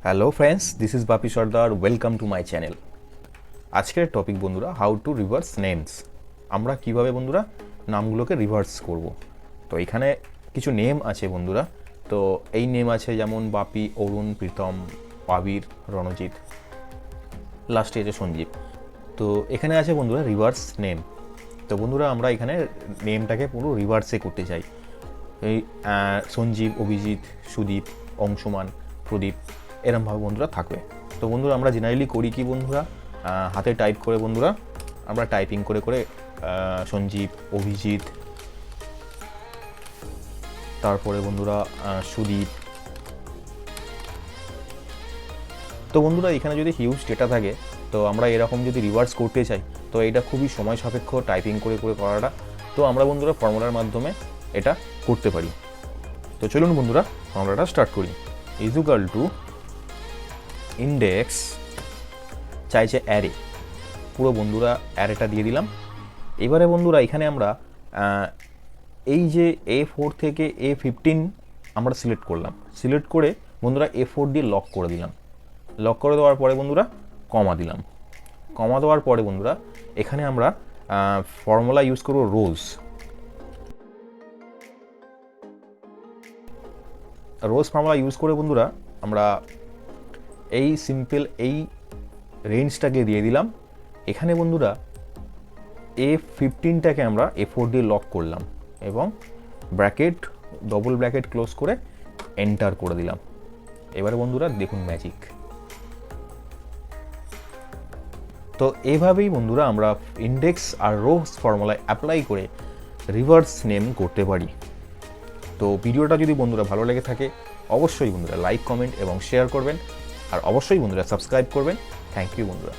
Hello friends, this is Bapi Sardar. Welcome to my channel. আজকের topic বন্ধুরা, how to reverse names. আমরা কিভাবে বন্ধুরা নামগুলোকে রিভার্স করব। তো এখানে কিছু নেম আছে বন্ধুরা। তো এই নেম আছে যেমন বাপি, অরুণ, প্রীতম, আবির, রণজিৎ, লাস্টে আছে সঞ্জীব। তো এখানে আছে বন্ধুরা রিভার্স নেম। তো বন্ধুরা আমরা এখানে নেমটাকে পুরো রিভার্সে করতে চাই। এই সঞ্জীব, অভিজিৎ, সুদীপ, অংশমান, প্রদীপ এরমভাবে বন্ধুরা থাকবে। তো বন্ধুরা আমরা জেনারেলি করি কি বন্ধুরা, হাতে টাইপ করে বন্ধুরা আমরা টাইপিং করে করে সঞ্জীব, অভিজিৎ, তারপরে বন্ধুরা সুদীপ। তো বন্ধুরা এখানে যদি হিউজ ডেটা থাকে, তো আমরা এরকম যদি রিভার্স করতে চাই, তো এটা খুবই সময় সাপেক্ষ টাইপিং করে করে করাটা। তো আমরা বন্ধুরা ফর্মুলার মাধ্যমে এটা করতে পারি। তো চলুন বন্ধুরা ফর্মুলাটা স্টার্ট করি। ইকুয়াল টু ইন্ডেক্স চাইছে অ্যারে, পুরো বন্ধুরা অ্যারেটা দিয়ে দিলাম। এবারে বন্ধুরা এখানে আমরা এই যে A4 থেকে A15 আমরা সিলেক্ট করলাম। সিলেক্ট করে বন্ধুরা A4 দিয়ে লক করে দিলাম। লক করে দেওয়ার পরে বন্ধুরা কমা দিলাম। কমা দেওয়ার পরে বন্ধুরা এখানে আমরা ফর্মুলা ইউজ করব রোজ। রোজ ফর্মুলা ইউজ করে বন্ধুরা আমরা এই সিম্পল এই রেঞ্জটাকে দিয়ে দিলাম। এখানে বন্ধুরা A15টাকে আমরা A4 দিয়ে লক করলাম এবং ব্র্যাকেট, ডবল ব্র্যাকেট ক্লোজ করে এন্টার করে দিলাম। এবারে বন্ধুরা দেখুন ম্যাজিক। তো এইভাবেই বন্ধুরা আমরা ইন্ডেক্স আর রোজ ফর্মুলায় অ্যাপ্লাই করে রিভার্স নেম করতে পারি। তো ভিডিওটা যদি বন্ধুরা ভালো লেগে থাকে অবশ্যই বন্ধুরা লাইক, কমেন্ট এবং শেয়ার করবেন, আর অবশ্যই বন্ধুরা সাবস্ক্রাইব করবেন। থ্যাংক ইউ বন্ধুরা।